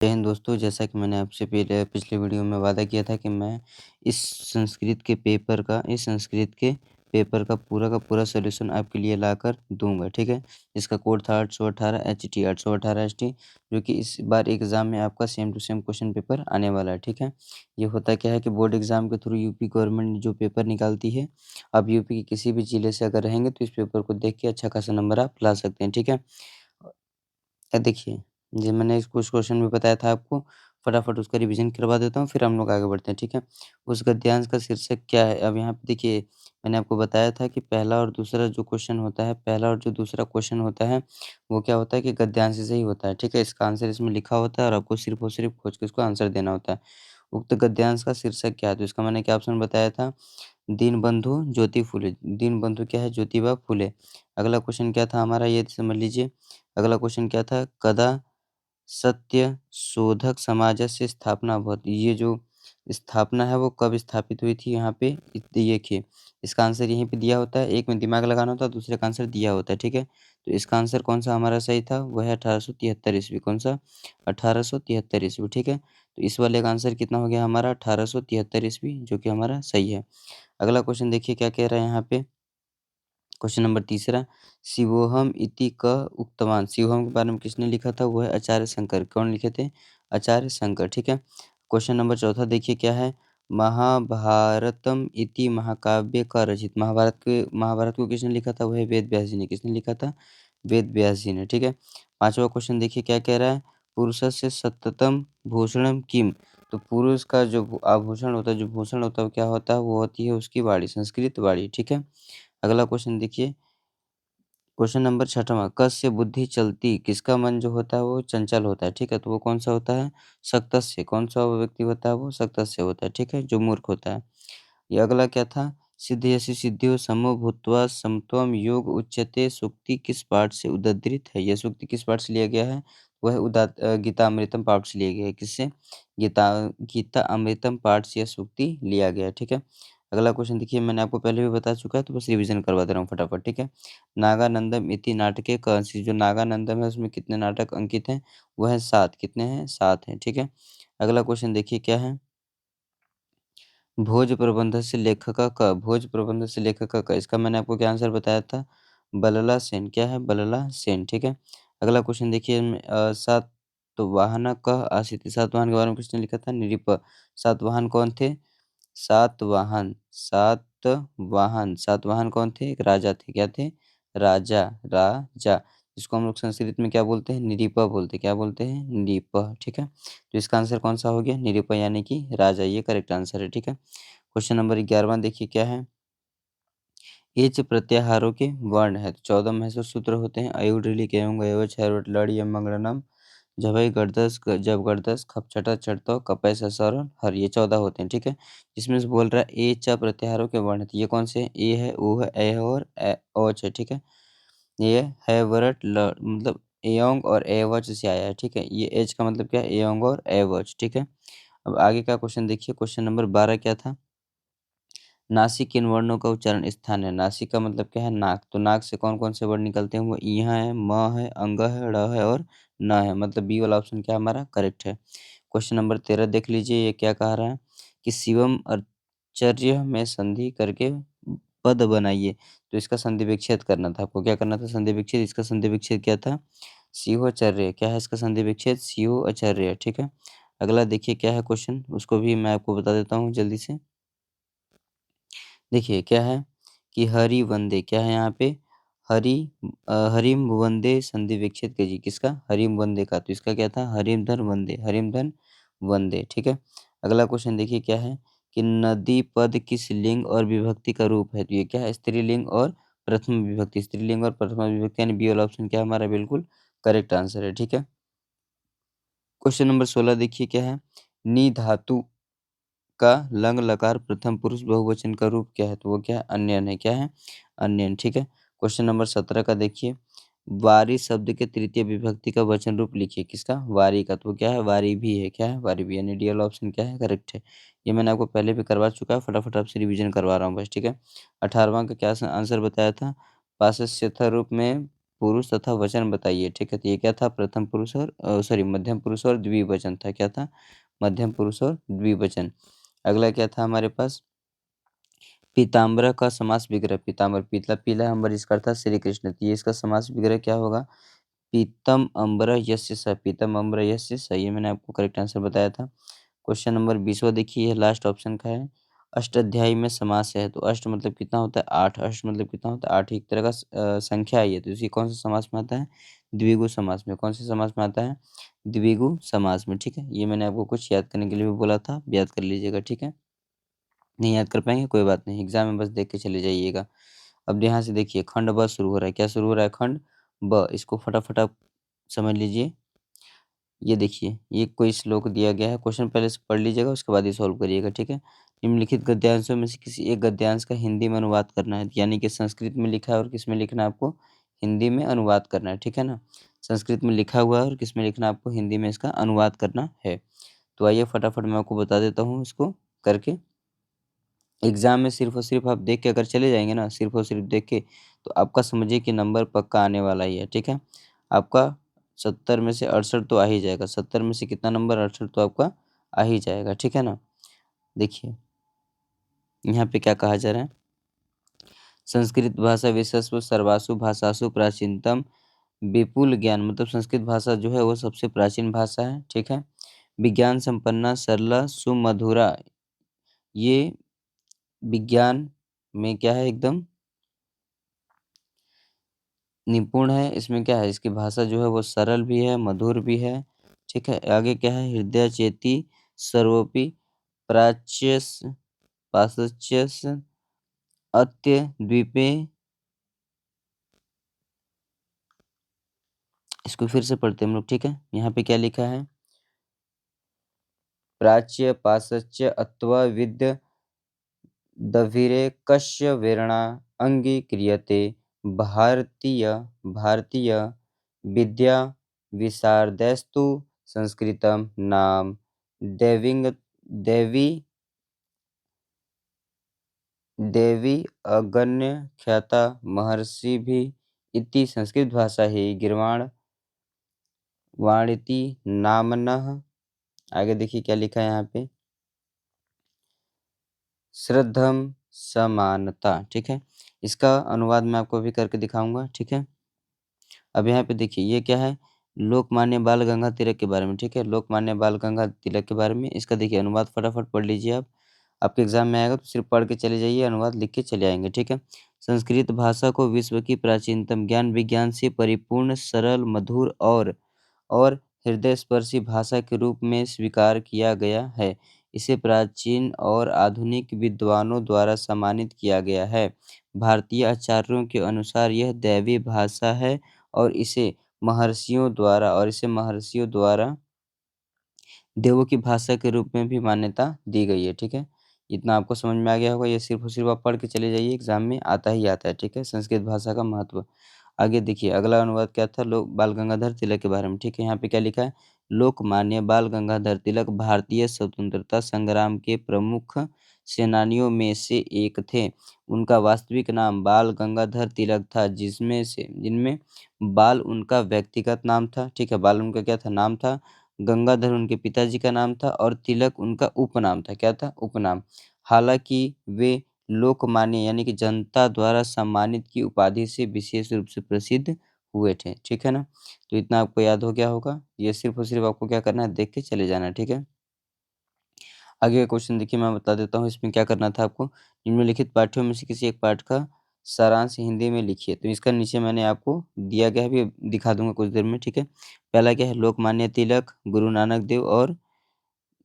जय हिंद दोस्तों, जैसा कि मैंने आपसे पहले पिछले वीडियो में वादा किया था कि मैं इस संस्कृत के पेपर का पूरा सॉल्यूशन आपके लिए लाकर दूँगा, ठीक है? इसका कोड था 818 HT 818 HT जो कि इस बार एग्ज़ाम में आपका same to same question paper आने वाला है, ठीक है? ये होता क्या है कि बोर्ड एग्ज़ाम के थ्रू यूपी गवर्नमेंट जो पेपर निकालती है, आप यूपी के किसी भी ज़िले से अगर रहेंगे तो इस पेपर को देख के अच्छा खासा नंबर आप ला सकते हैं, ठीक है? देखिए, जी मैंने इस कुछ क्वेश्चन भी बताया था आपको, फटाफट उसका रिवीजन करवा देता हूँ, फिर हम लोग आगे बढ़ते हैं, ठीक है? उस गद्यांश का शीर्षक क्या है? अब यहाँ पे देखिए, मैंने आपको बताया था कि पहला और दूसरा जो क्वेश्चन होता है, पहला और जो दूसरा क्वेश्चन होता है, वो क्या होता है कि गद्यांश से ही होता है, ठीक है? इसका आंसर इसमें लिखा होता है और आपको सिर्फ़ और सिर्फ़ खोज के उसको आंसर देना होता है। उक्त गद्यांश का शीर्षक क्या है? तो इसका मैंने क्या ऑप्शन बताया था, दीनबंधु ज्योति फुले। दीनबंधु क्या है? ज्योतिबा फुले। अगला क्वेश्चन क्या था हमारा ये समझ लीजिए। अगला क्वेश्चन क्या था? कदा सत्य शोधक समाजस्य स्थापना अभवत। ये जो स्थापना है वो कब स्थापित हुई थी यहाँ पे? देखिए, इसका आंसर यहीं पे दिया होता है। एक में दिमाग लगाना होता है, दूसरे का आंसर दिया होता है, ठीक है? तो इसका आंसर कौन-सा हमारा सही था? वह है 1873 ईस्वी। कौन-सा? 1873 ईस्वी, ठीक है? तो इस वाले का आंसर कितना हो गया हमारा? 1873 ईस्वी जो कि हमारा सही है। अगला क्वेश्चन देखिए क्या कह रहा है यहाँ पे? क्वेश्चन नंबर तीसरा, शिवोहम इति क उक्तवान। शिवोहम के बारे में किसने लिखा था? वो है आचार्य शंकर। कौन लिखे थे? आचार्य शंकर, ठीक है। क्वेश्चन नंबर चौथा देखिए क्या है? महाभारतम इति महाकाव्य का रचित। महाभारत को किसने लिखा था? वो है वेद व्यास जी ने। किसने लिखा था? वेद व्यास जी ने, ठीक है। पांचवा क्वेश्चन देखिए क्या कह रहा है? पुरुषस्य सततम भूषणम किम। तो पुरुष का जो आभूषण होता है, जो भूषण होता है, वो क्या होता है? वो होती है उसकी वाणी, संस्कृत वाणी, ठीक है। अगला क्वेश्चन देखिए, क्वेश्चन नंबर छठवां, कस्य बुद्धि चलती, किसका मन जो होता है वो चंचल होता है, ठीक है? तो वो कौन-सा होता है? सक्तस्य। कौन-सा वो व्यक्ति होता है? वो सक्तस्य होता है, ठीक है? जो मूर्ख होता है। ये अगला क्या था? सिद्धयसि सिद्धियो समो भूत्वा समत्वम योग उच्यते। सूक्ति किस पाठ से उद्धृत है? यह सूक्ति किस पाठ से लिया गया है? वह गीता अमृतम पाठ से लिया गया है। किससे? गीता गीता अमृतम पाठ से यह सूक्ति लिया गया है, ठीक है? अगला क्वेश्चन देखिए, मैंने आपको पहले भी बता चुका है तो बस रिवीजन करवा दे रहा हूँ फटाफट, ठीक है? नागानंदम इति नाटके क जो नागानंदम है उसमें कितने नाटक अंकित हैं? वो है 7। कितने हैं? 7 हैं, ठीक है? अगला क्वेश्चन देखिए क्या है? भोज प्रबंध से लेखक का भोज प्रबंध से लेखक का इसका मैंने आपको क्या आंसर बताया था? बलला सेन। क्या है? बलला सेन, ठीक है। अगला क्वेश्चन देखिए सातवाहन कः आसीत्। सातवाहन के बारे में किसने लिखा था? निरिप। सातवाहन कौन थे? सातवाहन कौन थे? एक राजा थे। क्या थे? राजा, राजा। जिसको हम लोग संस्कृत में क्या बोलते हैं? निरीप बोलते हैं। क्या बोलते हैं? निरीप, ठीक है। तो इसका आंसर कौन-सा हो गया? निरूपा यानी कि राजा, ये करेक्ट आंसर है, ठीक है। क्वेश्चन नंबर 11वाँ देखिए क्या है? एच प्रत्याहारों के वर्ण है, तो 14 महसूर सूत्र होते हैं। अयु, ऋलिक, एवं, एवच, हैरवट, लड़, यम, मंगलम, झभई, गर्दश, जब गर्दश, खप, छटा, छठतौ, कपय, ससौर, हर, ये 14 होते हैं, ठीक है। जिसमें से बोल रहा है ए च प्रत्याहारों के वर्ण है, तो ये कौन से हैं? ए है, ओ है, ए है और ओच है, ठीक है। ये हैवरट, ल मतलब एयोंग और एवच से आया है, ठीक है। ये एच का मतलब क्या है? एयोंग और एवच, ठीक है। अब आगे का क्वेश्चन देखिए, क्वेश्चन नंबर 12 क्या था? नासिक किन वर्णों का उच्चारण स्थान है? नासिक का मतलब क्या है? नाक। तो नाक से कौन-कौन से वर्ण निकलते हैं? वो इ है, म है, अंग है, ड़ है और न है। मतलब बी वाला ऑप्शन क्या हमारा करेक्ट है। क्वेश्चन नंबर 13 देख लीजिए, ये क्या कह रहा है कि शिवम अर्चर्य में संधि करके पद बनाइए। तो इसका संधि विच्छेद करना था। आपको क्या करना था? संधि विच्छेद। इसका संधि विच्छेद क्या था? शिवोचर्य। क्या है इसका संधि विच्छेद? शिवोचर्य, ठीक है। अगला देखिए क्या है क्वेश्चन, उसको भी मैं आपको बता देता हूँ जल्दी से। देखिए क्या है कि हरि वंदे। क्या है यहाँ पे? हरि हरिम वंदे संधि विच्छेद कीजिए। किसका? हरिम वंदे का। तो इसका क्या था? हरिम धन वंदे, हरिम धन वंदे, ठीक है। अगला क्वेश्चन देखिए क्या है कि नदी पद किस लिंग और विभक्ति का रूप है? तो ये क्या है? स्त्रीलिंग और प्रथम विभक्ति। स्त्रीलिंग और प्रथम विभक्ति यानी बी वाला ऑप्शन क्या हमारा बिल्कुल करेक्ट आंसर है, ठीक है। क्वेश्चन नंबर 16 देखिए क्या है? नी धातु का लंग लकार प्रथम पुरुष बहुवचन का रूप क्या है? तो वो क्या है? अन्यन है। क्या है? अन्यन, ठीक है। क्वेश्चन नंबर 17 का देखिए, वारी शब्द के तृतीय विभक्ति का वचन रूप लिखिए। किसका? वारी का। तो वो क्या है? वारी भी है। क्या है? वारी भी, यानी डी वाला ऑप्शन क्या है? करेक्ट है। ये मैंने आपको पहले भी करवा चुका है, फटाफट आपसे रिवीजन करवा रहा हूँ बस, ठीक है। 18वां का क्या आंसर बताया था? पाशस्यथा रूप में पुरुष तथा वचन बताइए, ठीक है? तो ये क्या था? प्रथम पुरुष और सॉरी मध्यम पुरुष और द्विवचन था। क्या था? मध्यम पुरुष और द्विवचन। अगला क्या था हमारे पास? पीताम्बर का समास विग्रह। पीताम्बर पीतला पीला अंबर इसका अर्थ था श्री कृष्ण। तो ये इसका समास विग्रह क्या होगा? पीतम अम्बर यस्य स। पीतम अम्बर यस्य स। ये मैंने आपको करेक्ट आंसर बताया था। क्वेश्चन नंबर 20वां देखिए, ये लास्ट ऑप्शन का है। अष्टाध्यायी में समास है, तो अष्ट मतलब कितना होता है? 8। अष्ट मतलब कितना होता है? 8 एक तरह का संख्या है ये, तो इसी कौन सा समास में आता है? द्विगु समास में। कौन से समास में आता है? द्विगु समास में, ठीक है? ये मैंने आपको कुछ याद करने के लिए भी बोला था, आप याद कर लीजिएगा, ठीक है? नहीं याद कर पाएँगे कोई बात नहीं, एग्ज़ाम में बस देख के चले जाइएगा। अब यहाँ से देखिए खंड ब शुरू हो रहा है, क्या शुरू हो रहा है? खंड ब। इसको फटाफट आप समझ लीजिए। ये देखिए, ये कोई श्लोक दिया गया है, क्वेश्चन पहले से पढ़ लीजिएगा, उसके बाद ये सॉल्व करिएगा, ठीक है? निम्नलिखित गद्यांशों में से किसी एक गद्यांश का हिंदी में अनुवाद करना है, यानी कि संस्कृत में लिखा है और किसमें लिखना है आपको? हिंदी में अनुवाद करना है, ठीक है ना? संस्कृत में लिखा हुआ है और किसमें लिखना है आपको? हिंदी में इसका अनुवाद करना है। तो आइए फटाफट मैं आपको बता देता हूँ इसको करके। एग्ज़ाम में सिर्फ़ और सिर्फ़ आप देख के अगर चले जाएँगे ना, सिर्फ़ और सिर्फ़ देख के, तो आपका समझिए कि नंबर पक्का आने वाला ही है, ठीक है? आपका 70 में से 68 तो आ ही जाएगा, 70 में से कितना नंबर? 68 तो आपका आ ही जाएगा, ठीक है ना? देखिए, यहाँ पे क्या कहा जा रहा है? संस्कृत भाषा विश्वस्व सर्वासु भाषासु प्राचीनतम विपुल ज्ञान, मतलब संस्कृत भाषा जो है वो सबसे प्राचीन भाषा है, ठीक है? विज्ञान संपन्ना सरला सुमधुरा, ये विज्ञान में क्या है? एकदम निपुण है। इसमें क्या है? इसकी भाषा जो है वो सरल भी है, मधुर भी है, ठीक है? आगे क्या है? हृदय चेती सर्वोपि प्राच्यस पाश्चात्यस अत्य द्वीपे। इसको फिर से पढ़ते हैं हम लोग, ठीक है? यहाँ पे क्या लिखा है? प्राच्य पाश्चात्य अत्वा विद्य दभिरेकस्य वेरणा अङ्गीक्रियते भारतीय विद्या विशारदैस्तु संस्कृतं नाम दैविङ्ग दैवी देवी अगण्यख्याता महर्षिभिः इति संस्कृत भाषा ही गिर्वाण वाणिति नाम्नः। आगे देखिए क्या लिखा है यहाँ पे? श्रद्धम समानता, ठीक है? इसका अनुवाद मैं आपको अभी करके दिखाऊँगा, ठीक है? अब यहाँ पे देखिए ये क्या है? लोकमान्य बाल गंगाधर तिलक के बारे में, ठीक है? लोकमान्य बाल गंगाधर तिलक के बारे में इसका देखिए अनुवाद फटाफट पढ़ लीजिए आप। आपके एग्ज़ाम में आएगा तो सिर्फ़ पढ़ के चले जाइए, अनुवाद लिख के चले आएँगे, ठीक है? संस्कृत भाषा को विश्व की प्राचीनतम ज्ञान विज्ञान से परिपूर्ण सरल मधुर और हृदयस्पर्शी भाषा के रूप में स्वीकार किया गया है। इसे प्राचीन और आधुनिक विद्वानों द्वारा सम्मानित किया गया है। भारतीय आचार्यों के अनुसार यह दैवी भाषा है और इसे महर्षियों द्वारा देवों की भाषा के रूप में भी मान्यता दी गई है, ठीक है? इतना आपको समझ में आ गया होगा, ये सिर्फ़ और सिर्फ़ आप पढ़ के चले जाइए, एग्ज़ाम में आता ही आता है, ठीक है? संस्कृत भाषा का महत्व। आगे देखिए अगला अनुवाद क्या था? लोक बाल गंगाधर तिलक के बारे में, ठीक है? यहाँ पे क्या लिखा है? लोकमान्य बाल गंगाधर तिलक भारतीय स्वतंत्रता संग्राम के प्रमुख सेनानियों में से एक थे। उनका वास्तविक नाम बाल गंगाधर तिलक था, जिनमें बाल उनका व्यक्तिगत नाम था, ठीक है? बाल उनका क्या था? नाम था। गंगाधर उनके पिताजी का नाम था और तिलक उनका उपनाम था। क्या था? उपनाम। हालाँकि वे लोकमान्य यानी कि जनता द्वारा सम्मानित की उपाधि से विशेष रूप से प्रसिद्ध हुए थे। ठीक है ना? तो इतना आपको याद हो गया होगा। ये सिर्फ़ और सिर्फ़ आपको क्या करना है, देख के चले जाना है। ठीक है? आगे का क्वेश्चन देखिए मैं बता देता हूँ, इसमें क्या करना था आपको, निम्नलिखित पाठ्यों में से किसी एक पाठ का सारांश हिंदी में लिखिए। तो इसका नीचे मैंने आपको दिया गया है, अभी दिखा दूँगा कुछ देर में, ठीक है? पहला क्या है, लोकमान्य तिलक, गुरु नानक देव और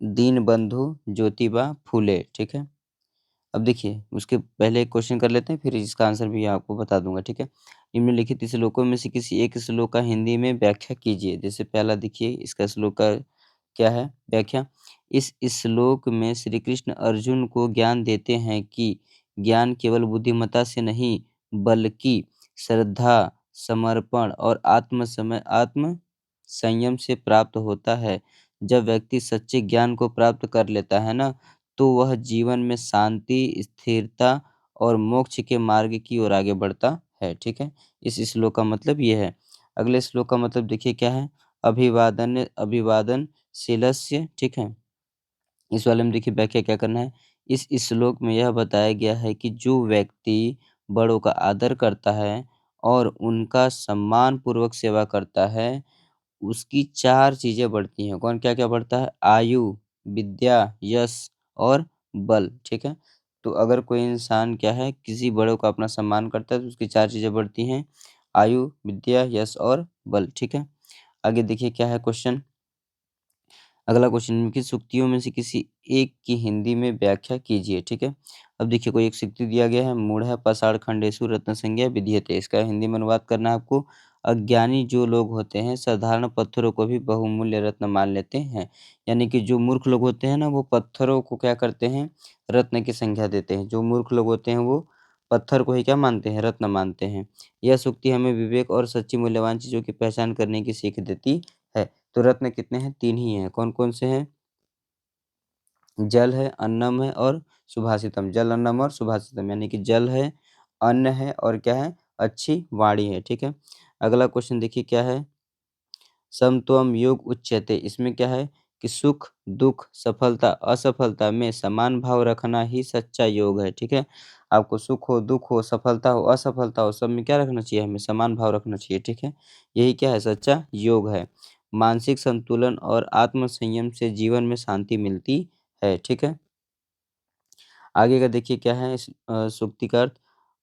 दीनबंधु ज्योतिबा फुले, ठीक है? अब देखिए, उसके पहले एक क्वेश्चन कर लेते हैं, फिर इसका आंसर भी आपको बता दूँगा, ठीक है? निम्नलिखित श्लोकों में से किसी एक श्लोक का हिंदी में व्याख्या कीजिए। जैसे पहला देखिए, इसका श्लोक का क्या है व्याख्या? इस श्लोक में श्री कृष्ण अर्जुन को ज्ञान देते हैं कि ज्ञान केवल बुद्धिमत्ता से नहीं, बल्कि श्रद्धा, समर्पण और आत्म संयम से प्राप्त होता है। जब व्यक्ति सच्चे ज्ञान को प्राप्त कर लेता है ना, तो वह जीवन में शांति, स्थिरता और मोक्ष के मार्ग की ओर आगे बढ़ता है, ठीक है? इस श्लोक का मतलब ये है। अगले श्लोक का मतलब देखिए क्या है? अभिवादन अभिवादन शीलस्य, ठीक है? इस वाले में देखिए व्याख्या क्या करना है? इस श्लोक में यह बताया गया है कि जो व्यक्ति बड़ों का आदर करता है और उनका सम्मानपूर्वक सेवा करता है, उसकी 4 चीज़ें बढ़ती हैं। कौन क्या-क्या बढ़ता है? आयु, विद्या, यश और बल, ठीक है? तो अगर कोई इंसान क्या है, किसी बड़ों का अपना सम्मान करता है, तो उसकी 4 चीज़ें बढ़ती हैं, आयु, विद्या, यश और बल, ठीक है? आगे देखिए क्या है क्वेश्चन? अगला क्वेश्चन निम्नलिखित सूक्तियों में से किसी एक की हिंदी में व्याख्या कीजिए, ठीक है? अब देखिए कोई एक सूक्ति दिया गया है, मूढ़ः पाषाण खंडेषु रत्नसंज्ञा विधीयते। इसका हिंदी में अनुवाद करना है आपको। अज्ञानी जो लोग होते हैं, साधारण पत्थरों को भी बहुमूल्य रत्न मान लेते हैं। यानी कि जो मूर्ख लोग होते हैं ना, वो पत्थरों को क्या करते हैं? रत्न की संज्ञा देते हैं। जो मूर्ख लोग होते हैं, वो पत्थर को ही क्या मानते हैं? रत्न मानते हैं। यह सूक्ति हमें विवेक और सच्ची मूल्यवान चीज़ों की पहचान करने की सीख देती है। तो रत्न कितने हैं? 3 ही हैं। कौन-कौन से हैं? जल है, अन्नम है और सुभाषितम। जल, अन्नम और सुभाषितम यानी कि जल है, अन्न है और क्या है? अच्छी वाणी है, ठीक है? अगला क्वेश्चन देखिए क्या है? समत्वम योग उच्यते। इसमें क्या है कि सुख, दुःख, सफलता, असफलता में समान भाव रखना ही सच्चा योग है, ठीक है? आपको सुख हो, दुःख हो, सफलता हो, असफलता हो, सब में क्या रखना चाहिए? हमें समान भाव रखना चाहिए, ठीक है? यही क्या है? सच्चा योग है। मानसिक संतुलन और आत्म संयम से जीवन में शांति मिलती है, ठीक है? आगे का देखिए क्या है इस सूक्ति का अर्थ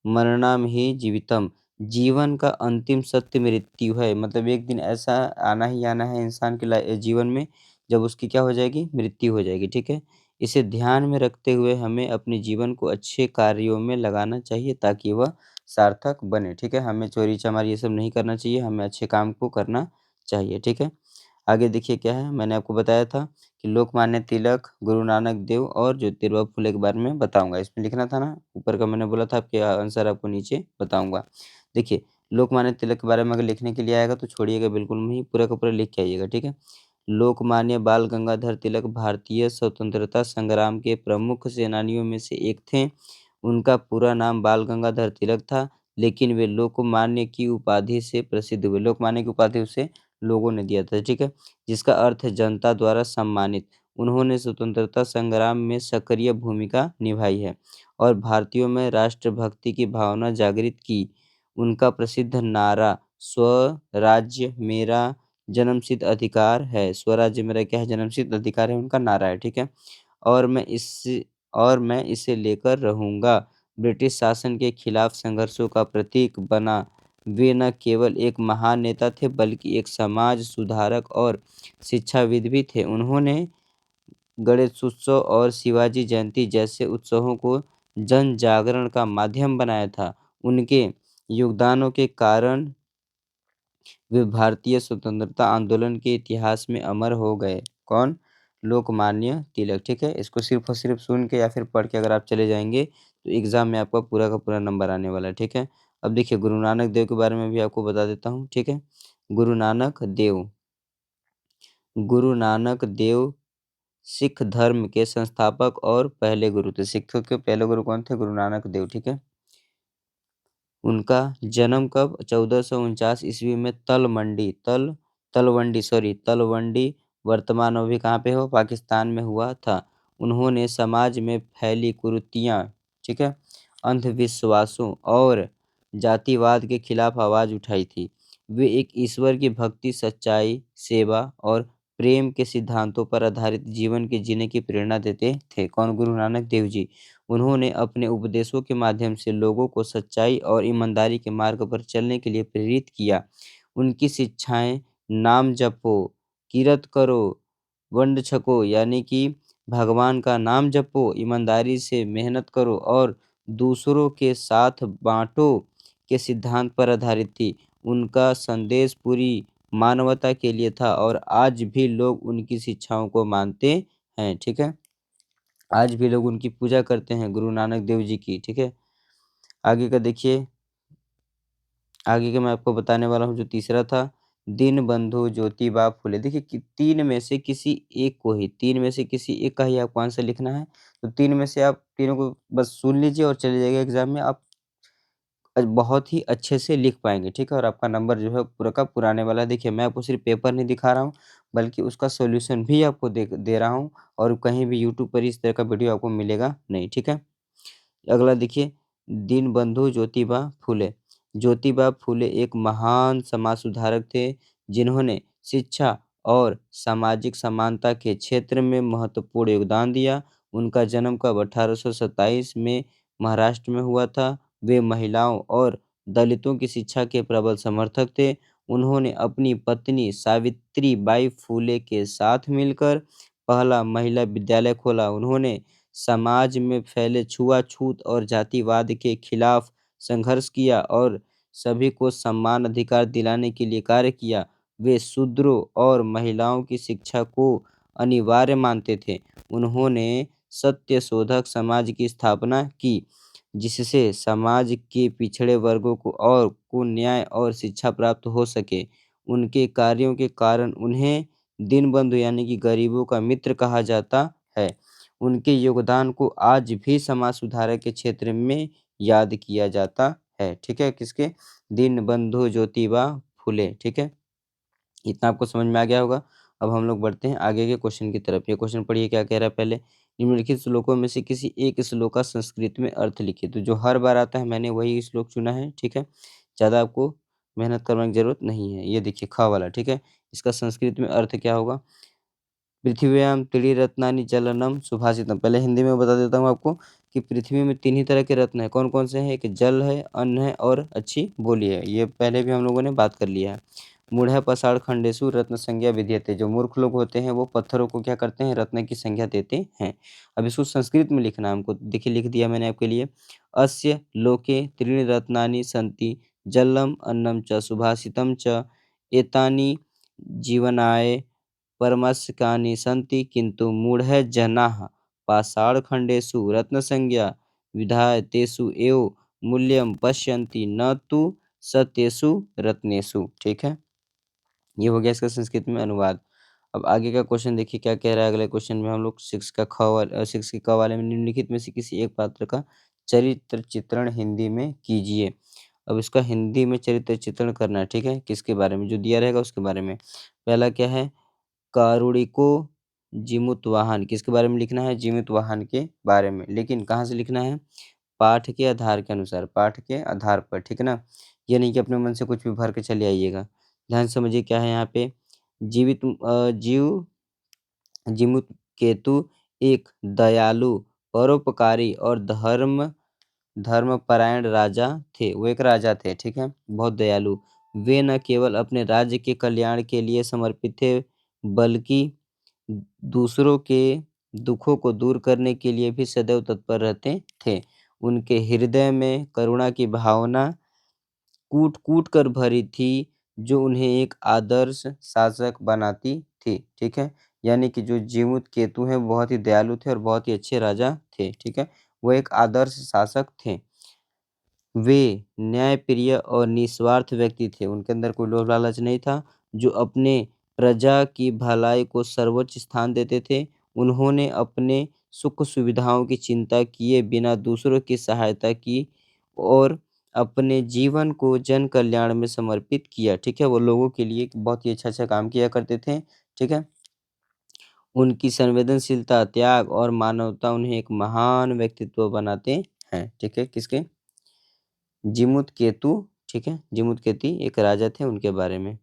मरणाम ही जीवितम। जीवन का अंतिम सत्य मृत्यु है। मतलब एक दिन ऐसा आना ही आना है इंसान के जीवन में जब उसकी क्या हो जाएगी? मृत्यु हो जाएगी, ठीक है? इसे ध्यान में रखते हुए हमें अपने जीवन को अच्छे कार्यों में लगाना चाहिए ताकि वह सार्थक बने, ठीक है? हमें चोरी-चमारी ये सब नहीं करना चाहिए, हमें अच्छे काम को करना चाहिए, ठीक है? आगे देखिए क्या है, मैंने आपको बताया था कि लोकमान्य तिलक, गुरु नानक देव और ज्योतिबा फुले के बारे में बताऊँगा। इसमें लिखना था ना, ऊपर का मैंने बोला था आपके आंसर आपको नीचे बताऊँगा। देखिए, लोकमान्य तिलक के बारे में अगर लिखने के लिए आएगा तो छोड़िएगा बिल्कुल नहीं, पूरा का पूरा लिख के आइएगा, ठीक है? लोकमान्य बाल गंगाधर तिलक भारतीय स्वतंत्रता संग्राम के प्रमुख सेनानियों में से एक थे। उनका पूरा नाम बाल गंगाधर तिलक था, लेकिन वे लोकमान्य की उपाधि से प्रसिद्ध हुए। लोकमान्य की उपाधि उसे लोगों ने दिया था, ठीक है? जिसका अर्थ है जनता द्वारा सम्मानित। उन्होंने स्वतंत्रता संग्राम में सक्रिय भूमिका निभाई है और भारतीयों में राष्ट्रभक्ति की भावना जागृत की। उनका प्रसिद्ध नारा स्वराज्य मेरा जन्मसिद्ध अधिकार है। स्वराज्य मेरा क्या है? जन्मसिद्ध अधिकार है, उनका नारा है, ठीक है? और मैं इस और मैं इसे लेकर रहूँगा। ब्रिटिश शासन के खिलाफ संघर्षों का प्रतीक बना। वे न केवल एक महान नेता थे बल्कि एक समाज सुधारक और शिक्षाविद भी थे। उन्होंने गणेशोत्सव और शिवाजी जयंती जैसे उत्सवों को जन जागरण का माध्यम बनाया था। उनके योगदानों के कारण वे भारतीय स्वतंत्रता आंदोलन के इतिहास में अमर हो गए। कौन? लोकमान्य तिलक, ठीक है? इसको सिर्फ़ और सिर्फ़ सुन के या फिर पढ़ के अगर आप चले जाएँगे, तो एग्ज़ाम में आपका पूरा का पूरा नंबर आने वाला है, ठीक है? अब देखिए गुरु नानक देव के बारे में भी आपको बता देता हूँ, ठीक है? गुरु नानक देव गुरु नानक देव सिख धर्म के संस्थापक और पहले गुरु थे। सिखों के पहले गुरु कौन थे? गुरु नानक देव, ठीक है? उनका जन्म कब? 1449 ईस्वी में तलवंडी वर्तमान अभी कहाँ पे हो? पाकिस्तान में हुआ था। उन्होंने समाज में फैली कुरीतियाँ, ठीक है? अंधविश्वासों और जातिवाद के खिलाफ आवाज़ उठाई थी। वे एक ईश्वर की भक्ति, सच्चाई, सेवा और प्रेम के सिद्धांतों पर आधारित जीवन के जीने की प्रेरणा देते थे। कौन? गुरु नानक देव जी। उन्होंने अपने उपदेशों के माध्यम से लोगों को सच्चाई और ईमानदारी के मार्ग पर चलने के लिए प्रेरित किया। उनकी शिक्षाएँ नाम जपो, किरत करो, वंड छको यानी कि भगवान का नाम जपो, ईमानदारी से मेहनत करो और दूसरों के साथ बाँटो के सिद्धांत पर आधारित थी। उनका संदेश पूरी मानवता के लिए था और आज भी लोग उनकी शिक्षाओं को मानते हैं। ठीक है? आज भी लोग उनकी पूजा करते हैं गुरु नानक देव जी की, ठीक है? आगे का देखिए, आगे का मैं आपको बताने वाला हूँ जो तीसरा था, दीनबंधु ज्योतिबा फुले। देखिए कि 3 में से किसी एक को ही 3 में से किसी एक का ही आपको आंसर लिखना है। तो 3 में से आप तीनों को बस सुन लीजिए और चले जाइए एग्ज़ाम में। आप बहुत ही अच्छे से लिख पाएँगे, ठीक है? और आपका नंबर जो है पूरा का पूरा आने वाला है। देखिए, मैं आपको सिर्फ़ पेपर नहीं दिखा रहा हूँ, बल्कि उसका सॉल्यूशन भी आपको दे दे रहा हूँ और कहीं भी यूट्यूब पर इस तरह का वीडियो आपको मिलेगा नहीं, ठीक है? अगला देखिए, दीनबंधु ज्योतिबा फुले। ज्योतिबा फुले एक महान समाज सुधारक थे, जिन्होंने शिक्षा और सामाजिक समानता के क्षेत्र में महत्वपूर्ण योगदान दिया। उनका जन्म कब 1827 में महाराष्ट्र में हुआ था। वे महिलाओं और दलितों की शिक्षा के प्रबल समर्थक थे। उन्होंने अपनी पत्नी सावित्रीबाई फुले के साथ मिलकर पहला महिला विद्यालय खोला। उन्होंने समाज में फैले छुआछूत और जातिवाद के खिलाफ संघर्ष किया और सभी को समान अधिकार दिलाने के लिए कार्य किया। वे शूद्रों और महिलाओं की शिक्षा को अनिवार्य मानते थे। उन्होंने सत्यशोधक समाज की स्थापना की, जिससे समाज के पिछड़े वर्गों को न्याय और शिक्षा प्राप्त हो सके। उनके कार्यों के कारण उन्हें दीनबंधु यानी कि गरीबों का मित्र कहा जाता है। उनके योगदान को आज भी समाज सुधार के क्षेत्र में याद किया जाता है। ठीक है? किसके? दीनबंधु ज्योतिबा फुले। ठीक है? इतना आपको समझ में आ गया होगा। अब हम लोग बढ़ते हैं आगे के क्वेश्चन की तरफ। ये क्वेश्चन पढ़िए क्या कह रहा है पहले। निम्नलिखित श्लोकों में से किसी एक श्लोक का संस्कृत में अर्थ लिखिए। तो जो हर बार आता है मैंने वही श्लोक चुना है, ठीक है? ज़्यादा आपको मेहनत करने की ज़रूरत नहीं है। ये देखिए ख वाला, ठीक है? इसका संस्कृत में अर्थ क्या होगा? पृथिव्यां त्रिरत्नानि जलनम सुभाषितम। पहले हिंदी में बता देता हूँ आपको कि पृथ्वी में 3 ही तरह के रत्न हैं। कौन-कौन से हैं? एक जल है, अन्न है और अच्छी बोली है। ये पहले भी हम लोगों ने बात कर लिया है। मूढ़ः पाषाण खंडेषु रत्न संज्ञा विधीयते। जो मूर्ख लोग होते हैं वो पत्थरों को क्या करते हैं? रत्न की संज्ञा देते हैं। अब इसको संस्कृत में लिखना है हमको। देखिए लिख दिया मैंने आपके लिए। अस्य लोके त्रीणि रत्नानि सन्ति जलम अन्नं च सुभाषितं च एतानि जीवनाय परमस्कानि सन्ति किन्तु मूढः जनाः पाषाणखण्डेषु रत्नसंज्ञा विधाय तेषु एव मूल्यं पश्यन्ति न तु सत्येषु रत्नेषु। ठीक है? ये हो गया इसका संस्कृत में अनुवाद। अब आगे का क्वेश्चन देखिए क्या कह रहा है अगले क्वेश्चन में हम लोग 6 का 6 के क वाले में निम्नलिखित में से किसी एक पात्र का चरित्र चित्रण हिंदी में कीजिए। अब इसका हिंदी में चरित्र चित्रण करना है, ठीक है? किसके बारे में? जो दिया रहेगा उसके बारे में। पहला क्या है? कारुणिको जीमूतवाहन। किसके बारे में लिखना है? जीमूतवाहन के बारे में। लेकिन कहाँ से लिखना है? पाठ के आधार के अनुसार, पाठ के आधार पर, ठीक है ना? ये नहीं कि अपने मन से कुछ भी भर के चले आइएगा। ध्यान से समझिए क्या है यहाँ पे। जीव जीमूतकेतु एक दयालु, परोपकारी और धर्मपरायण राजा थे। वो एक राजा थे, ठीक है? बहुत दयालु। वे न केवल अपने राज्य के कल्याण के लिए समर्पित थे, बल्कि दूसरों के दुखों को दूर करने के लिए भी सदैव तत्पर रहते थे। उनके हृदय में करुणा की भावना कूट-कूट कर भरी थी, जो उन्हें एक आदर्श शासक बनाती थी। ठीक है? यानी कि जो जीमूत केतु हैं, वो बहुत ही दयालु थे और बहुत ही अच्छे राजा थे। ठीक है? वो एक आदर्श शासक थे। वे न्यायप्रिय और निस्वार्थ व्यक्ति थे। उनके अंदर कोई लोभ लालच नहीं था, जो अपने प्रजा की भलाई को सर्वोच्च स्थान देते थे। उन्होंने अपने सुख-सुविधाओं की चिंता किए बिना दूसरों की सहायता की और अपने जीवन को जन कल्याण में समर्पित किया। ठीक है? वो लोगों के लिए बहुत ही अच्छा-अच्छा काम किया करते थे। ठीक है? उनकी संवेदनशीलता, त्याग और मानवता उन्हें एक महान व्यक्तित्व बनाते हैं। ठीक है? किसके? जीमूतकेतु, ठीक है? जीमूतकेती एक राजा थे, उनके बारे में।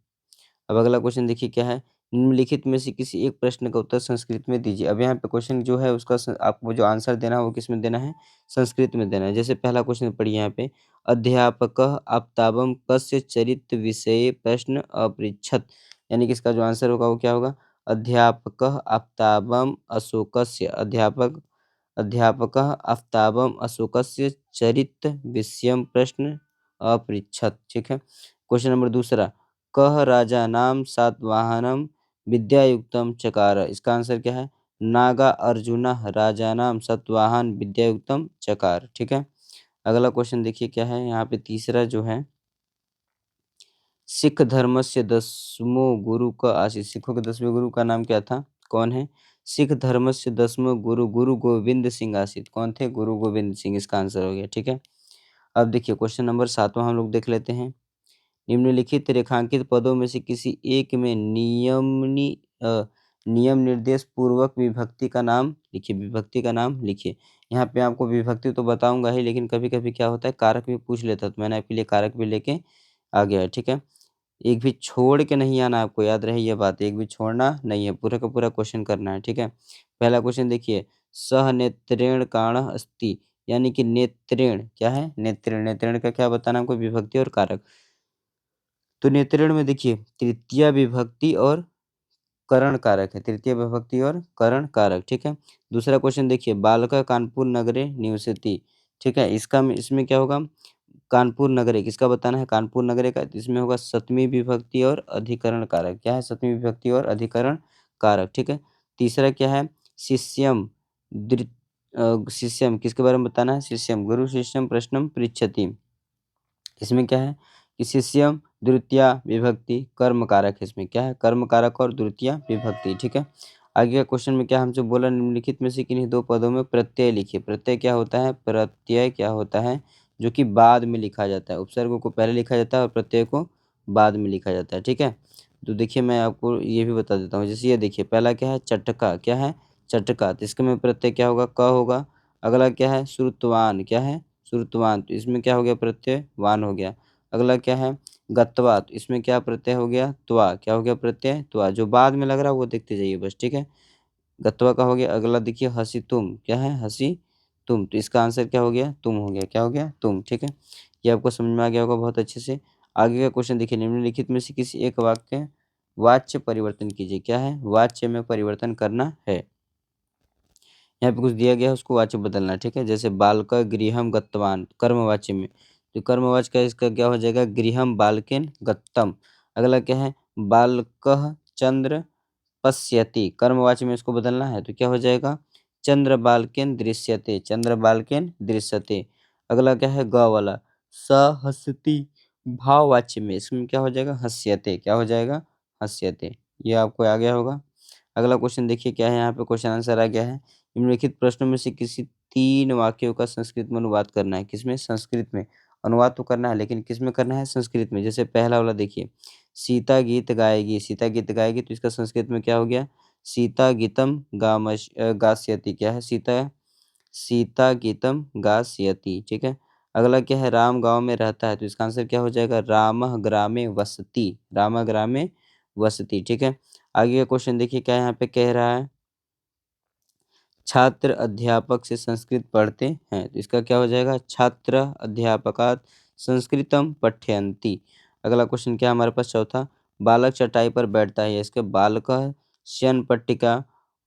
अब अगला क्वेश्चन देखिए क्या है? निम्नलिखित में से किसी एक प्रश्न का उत्तर संस्कृत में दीजिए। अब यहाँ पे क्वेश्चन जो है उसका आपको जो आंसर देना है वो किसमें देना है? संस्कृत में देना है। जैसे पहला क्वेश्चन पढ़िए यहाँ पे, अध्यापकः आप्ताबं कस्य चरित्र विषये प्रश्न अपृच्छत्। यानी कि इसका जो आंसर होगा वो क्या होगा? अध्यापकः आप्ताबं अशोकस्य अध्यापकः आफ़्ताबम् अशोकस्य चरित्रविषयं प्रश्न अपृच्छत्। ठीक है? क्वेश्चन नंबर दूसरा, कः राजानां सातवाहनं विद्यायुक्तं चकार। इसका आंसर क्या है? नागार्जुनः राजानां सातवाहन विद्यायुक्तं चकार। ठीक है? अगला क्वेश्चन देखिए क्या है यहाँ पे तीसरा जो है, सिख धर्मस्य दसमो गुरु क आसीत्। सिखों के 10वें गुरु का नाम क्या था? कौन है? सिख धर्मस्य 10वाँ गुरु गुरु गोविंद सिंह आसीत्। कौन थे? गुरु गोविंद सिंह इसका आंसर हो गया, ठीक है? अब देखिए क्वेश्चन नंबर 7वां हम लोग देख लेते हैं। निम्नलिखित रेखांकित पदों में से किसी एक में नियम निर्देश पूर्वक विभक्ति का नाम लिखिए, विभक्ति का नाम लिखिए। यहाँ पे आपको विभक्ति तो बताऊँगा ही, लेकिन कभी-कभी क्या होता है कारक भी पूछ लेता है, तो मैंने आपके लिए कारक भी लेके आ गया है, ठीक है? एक भी छोड़ के नहीं आना, आपको याद रहे ये बात, एक भी छोड़ना नहीं है, पूरा का पूरा क्वेश्चन करना है, ठीक है? पहला क्वेश्चन देखिए, सह नेत्रेण काणः अस्ति, यानी कि नेत्रेण क्या है? नेत्रेण, नेत्रेण का क्या बताना है हमको? विभक्ति और कारक। तो नेत्रेण में देखिए तृतीया विभक्ति और करण कारक है, तृतीय विभक्ति और करण कारक, ठीक है? दूसरा क्वेश्चन देखिए, बालकः कानपुर नगरे निवसति, ठीक है? इसमें क्या होगा? कानपुर नगरे किसका बताना है? कानपुर नगरे का, तो इसमें होगा सप्तमी विभक्ति और अधिकरण कारक। क्या है? सप्तमी विभक्ति और अधिकरण कारक, ठीक है? तीसरा क्या है? शिष्यम शिष्यम किसके बारे में बताना है? शिष्यम गुरु शिष्यम प्रश्नम पृच्छति। इसमें क्या है कि शिष्यम द्वितीया विभक्ति कर्म कारक है, इसमें क्या है? कर्म कारक और द्वितीया विभक्ति, ठीक है? आगे का क्वेश्चन में क्या हमसे बोला, निम्नलिखित में से किन्हीं दो पदों में प्रत्यय लिखिए। प्रत्यय क्या होता है? प्रत्यय क्या होता है? जो कि बाद में लिखा जाता है, उपसर्ग को पहले लिखा जाता है और प्रत्यय को बाद में लिखा जाता है, ठीक है? तो देखिए मैं आपको ये भी बता देता हूँ, जैसे ये देखिए पहला क्या है? चटका, क्या है? चटका, तो इसके में प्रत्यय क्या होगा? क होगा। अगला क्या है? श्रुतवान, क्या है? श्रुतवान, तो इसमें क्या हो गया? प्रत्यय वान हो गया। अगला क्या है? गत्वा, तो इसमें क्या प्रत्यय हो गया? त्वा, क्या हो गया? प्रत्यय त्वा। जो बाद में लग रहा है वो देखते जाइए बस, ठीक है? गत्वा का हो गया। अगला देखिए हसी तुम, क्या है? हसी तुम, तो इसका आंसर क्या हो गया? तुम हो गया। क्या हो गया? तुम, ठीक है? ये आपको समझ में आ गया होगा बहुत अच्छे से। आगे का क्वेश्चन देखिए, निम्नलिखित में से किसी एक वाक्य वाच्य परिवर्तन कीजिए। क्या है? वाच्य में परिवर्तन करना है। यहाँ पे कुछ दिया गया है, उसको वाच्य बदलना है, ठीक है? जैसे बालकः गृहं गतवान, कर्मवाच्य में, तो कर्मवाच्य का इसका क्या हो जाएगा? गृहं बालकेन गत्तम। अगला क्या है? बालकः चंद्र पश्यति, कर्मवाच्य में इसको बदलना है, तो क्या हो जाएगा? चंद्र बालकेन दृश्यते, चंद्र बालकेन दृश्यते। अगला क्या है? ग वाला, स हसति, भाववाच्य में, इसमें क्या हो जाएगा? हस्यते, क्या हो जाएगा? हस्यते। ये आपको आ गया होगा। अगला क्वेश्चन देखिए क्या है, यहाँ पे क्वेश्चन आंसर आ गया है। निम्नलिखित प्रश्नों में से किसी 3 वाक्यों का संस्कृत में अनुवाद करना है। किसमें? संस्कृत में। अनुवाद तो करना है, लेकिन किसमें करना है? संस्कृत में। जैसे पहला वाला देखिए, सीता गीत गाएगी, सीता गीत गाएगी, तो इसका संस्कृत में क्या हो गया? सीता गीतम गास्यति, क्या है? सीता सीता गीतम गास्यति, ठीक है? अगला क्या है? राम गाँव में रहता है, तो इसका आंसर क्या हो जाएगा? रामः ग्रामे वसति, रामः ग्रामे वसति, ठीक है? आगे का क्वेश्चन देखिए क्या यहाँ पे कह रहा है? छात्र अध्यापक से संस्कृत पढ़ते हैं, तो इसका क्या हो जाएगा? छात्र अध्यापकात् संस्कृतम पठयन्ति। अगला क्वेश्चन क्या है हमारे पास? चौथा, बालक चटाई पर बैठता है, इसके बालकः शयनपट्टिका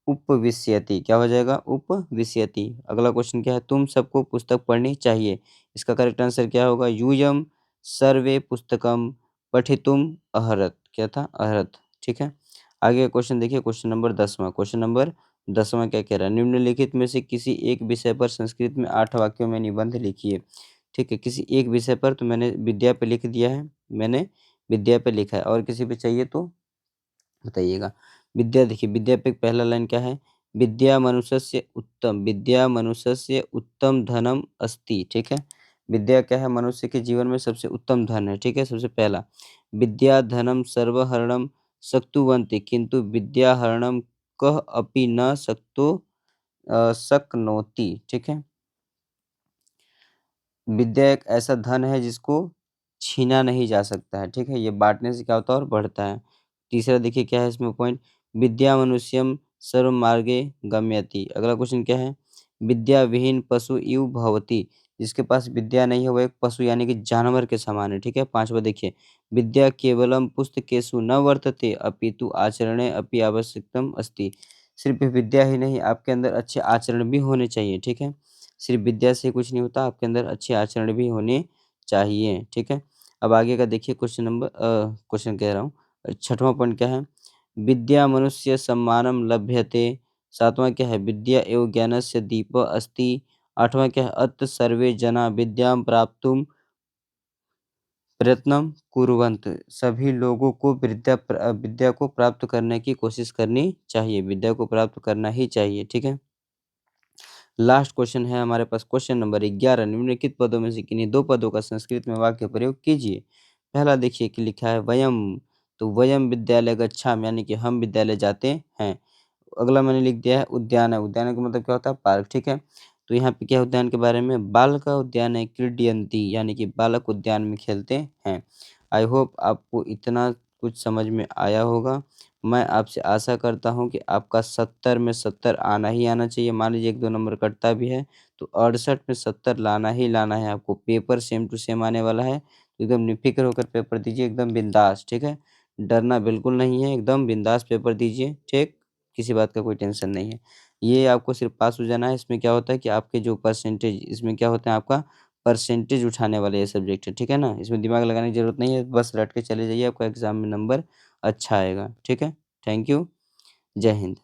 उपविश्यति, क्या हो जाएगा? उपविश्यति। अगला क्वेश्चन क्या है? तुम सबको पुस्तक पढ़नी चाहिए, इसका करेक्ट आंसर क्या होगा? यूयं सर्वे पुस्तकम पठितुम अर्हत, क्या था? अर्हत, ठीक है? आगे का क्वेश्चन देखिए, क्वेश्चन नंबर 10वां, क्वेश्चन नंबर 10वां क्या कह रहा है? निम्नलिखित में से किसी एक विषय पर संस्कृत में 8 वाक्यों में निबंध लिखिए, ठीक है? किसी एक विषय पर, तो मैंने विद्या पे लिख दिया है, मैंने विद्या पे लिखा है, और किसी पे चाहिए तो बताइएगा। विद्या देखिए, विद्या पे पहला लाइन क्या है? विद्या मनुष्यस्य उत्तम धनम अस्ति, ठीक है? विद्या क्या है? मनुष्य के जीवन में सबसे उत्तम धन है, ठीक है? सबसे पहला, विद्या धनम सर्वहरणम शक्नुवन्ति, किंतु विद्याहरणम कः अपि न शक्नोति, ठीक है? विद्या एक ऐसा धन है जिसको छीना नहीं जा सकता है, ठीक है? ये बाँटने से क्या होता है और बढ़ता है। तीसरा देखिए क्या है इसमें पॉइंट, विद्या मनुष्यम सर्वमार्गे गम्यति। अगला क्वेश्चन क्या है? विद्या विहीन पशु इव भवति, जिसके पास विद्या नहीं है वो एक पशु यानी कि जानवर के समान है, ठीक है? पाँचवा देखिए, विद्या केवलम पुस्तकेषु न वर्तते अपितु आचरणे अपि आवश्यकतम अस्ति। सिर्फ विद्या ही नहीं, आपके अंदर अच्छे आचरण भी होने चाहिए, ठीक है? सिर्फ विद्या से कुछ नहीं होता, आपके अंदर अच्छे आचरण भी होने चाहिए, ठीक है? अब आगे का देखिए क्वेश्चन कह रहा हूँ, छठवां पॉइंट क्या है? विद्या मनुष्य सम्मानम लभ्यते। सातवां क्या है? विद्या एवं ज्ञानस्य दीपः अस्ति। आठवां क्या है? अत्र सर्वे जना विद्यां प्राप्तुम प्रयत्नं कुर्वन्त। सभी लोगों को विद्या को प्राप्त करने की कोशिश करनी चाहिए, विद्या को प्राप्त करना ही चाहिए, ठीक है? लास्ट क्वेश्चन है हमारे पास क्वेश्चन नंबर 11 निम्नलिखित पदों में से किन्हीं 2 पदों का संस्कृत में वाक्य प्रयोग कीजिए। पहला देखिए कि लिखा है वयम्, तो वयम् विद्यालय गच्छामि यानी कि हम विद्यालय जाते हैं। अगला मैंने लिख दिया है उद्यान है, उद्यान का मतलब क्या होता है पार्क, ठीक है। तो यहाँ पे क्या है उद्यान के बारे में बालका उद्यान है क्रीडयन्ति यानी कि बालक उद्यान में खेलते हैं। आई होप आपको इतना कुछ समझ में आया होगा। मैं आपसे आशा करता हूँ कि आपका 70 में 70 आना ही आना चाहिए। मान लीजिए 1-2 नंबर कटता भी है तो 68 में 70 लाना ही लाना है आपको। पेपर सेम टू सेम आने वाला है, तो एकदम निफ़िक्र होकर पेपर दीजिए, एकदम बिंदास, ठीक है। डरना बिल्कुल नहीं है, एकदम बिंदास पेपर दीजिए, ठीक। किसी बात का कोई टेंशन नहीं है। ये आपको सिर्फ़ पास हो जाना है, इसमें क्या होता है कि आपके जो परसेंटेज इसमें क्या होता है आपका परसेंटेज उठाने वाला ये सब्जेक्ट है, ठीक है ना? इसमें दिमाग लगाने की ज़रूरत नहीं है, बस रट के चले जाइए, आपका एग्ज़ाम में नंबर अच्छा आएगा, ठीक है? थैंक यू, जय हिंद।